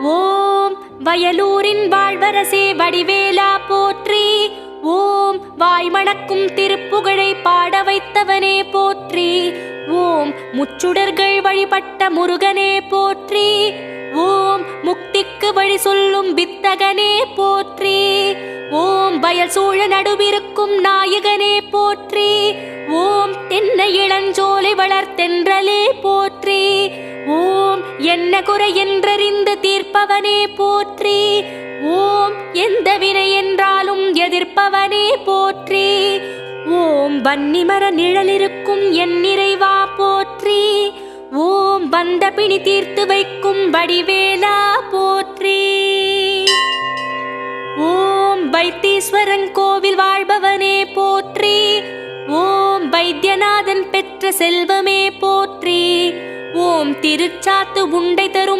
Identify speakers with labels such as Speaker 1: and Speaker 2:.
Speaker 1: ஓம் வயலூரின் வாழ்வரசே வடிவேலா போற்றி. ஓம் வாய்மணக்கும் திருப்புகழை பாட வைத்தவனே போற்றி. ஓம் முச்சுடர்கள் வழிபட்ட முருகனே போற்றி. ஓம் முக்திக்கு வழி சொல்லும் வித்தகனே போற்றி. ஓம் வயல் சூழ நடுவிருக்கும் நாயகனே போற்றி. ஓம் தென்னை இளஞ்சோலை வளர்த்தென்றலே போற்றி. ஓம் என்ன குறை என்றறிந்து தீர்ப்பவனே போற்றி. ஓம் எந்த வினை என்றாலும் எதிர்ப்பவனே போற்றி. ஓம் வன்னிமர நிழலிருக்கும் என் நிறைவா போற்றி. ஓம் வந்த பிணி தீர்த்து வைக்கும் வடிவேலா போற்றி. ஓம் வைத்தீஸ்வரன் கோவில் வாழ்பவனே போற்றி. ஓம் வைத்தியநாதன் பெற்ற செல்வமே போற்றி. ஓம் திருச்சாத்து உண்டை தரும்